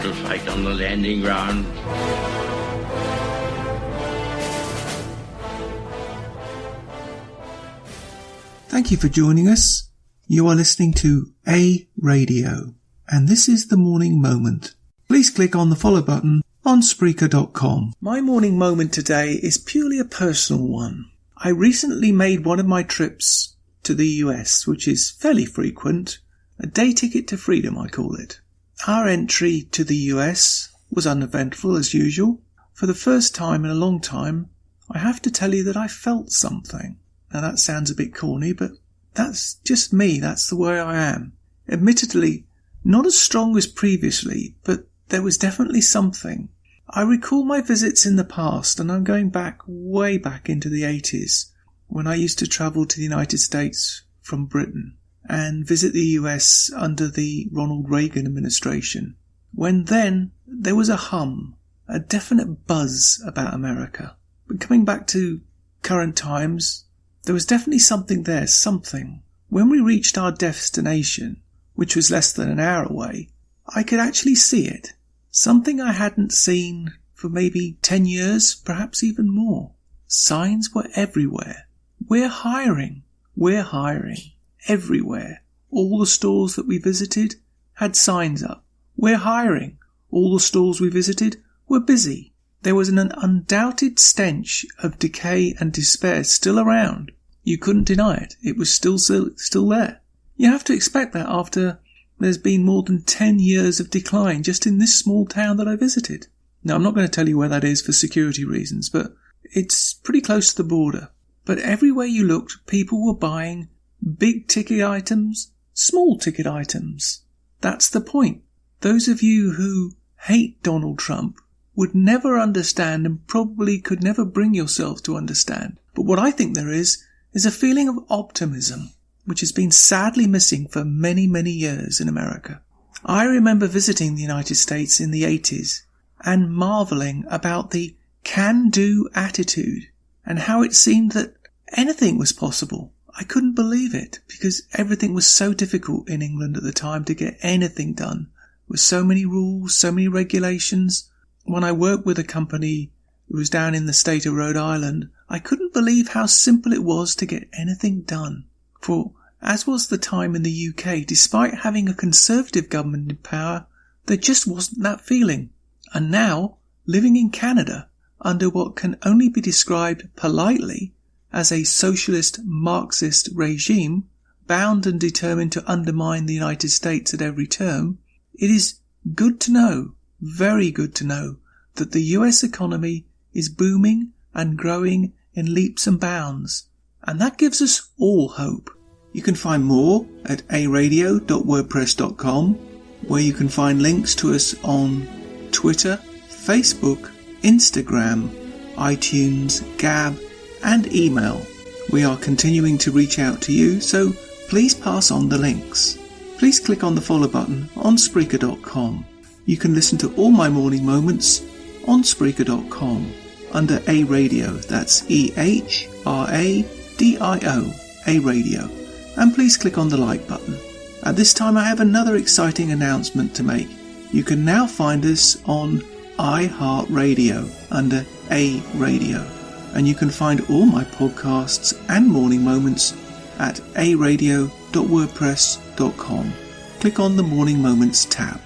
to fight on the landing ground. Thank you for joining us. You are listening to A Radio, and this is the Morning Moment. Please click on the follow button on Spreaker.com. My morning moment today is purely a personal one. I recently made one of my trips to the US, which is fairly frequent, a day ticket to freedom I call it. Our entry to the US was uneventful as usual. For the first time in a long time, I have to tell you that I felt something. Now that sounds a bit corny, but that's just me, that's the way I am. Admittedly, not as strong as previously, but there was definitely something. I recall my visits in the past, and I'm going back way back into the 80s, when I used to travel to the United States from Britain and visit the US under the Ronald Reagan administration, when then there was a hum, a definite buzz about America. But coming back to current times, there was definitely something there, something. When we reached our destination, which was less than an hour away, I could actually see it. Something I hadn't seen for maybe 10 years, perhaps even more. Signs were everywhere. We're hiring. Everywhere. All the stores that we visited had signs up. We're hiring. All the stores we visited were busy. There was an undoubted stench of decay and despair still around. You couldn't deny it. It was still there. You have to expect that after there's been more than 10 years of decline just in this small town that I visited. Now, I'm not going to tell you where that is for security reasons, but it's pretty close to the border. But everywhere you looked, people were buying big ticket items, small ticket items. That's the point. Those of you who hate Donald Trump would never understand and probably could never bring yourself to understand. But what I think there is a feeling of optimism, which has been sadly missing for many, many years in America. I remember visiting the United States in the 80s and marvelling about the can-do attitude and how it seemed that anything was possible. I couldn't believe it because everything was so difficult in England at the time to get anything done. With so many rules, so many regulations. When I worked with a company who was down in the state of Rhode Island, I couldn't believe how simple it was to get anything done. For, as was the time in the UK, despite having a Conservative government in power, there just wasn't that feeling. And now, living in Canada, under what can only be described politely as a socialist Marxist regime, bound and determined to undermine the United States at every turn, it is good to know, very good to know, that the US economy is booming and growing in leaps and bounds. And that gives us all hope. You can find more at aradio.wordpress.com, where you can find links to us on Twitter, Facebook, Instagram, iTunes, Gab, and email. We are continuing to reach out to you, so please pass on the links. Please click on the follow button on Spreaker.com. You can listen to all my morning moments on Spreaker.com under A Radio. That's EHRADIO, A Radio. And please click on the like button. At this time I have another exciting announcement to make. You can now find us on iHeartRadio under A Radio. And you can find all my podcasts and morning moments at aradio.wordpress.com. Click on the Morning Moments tab.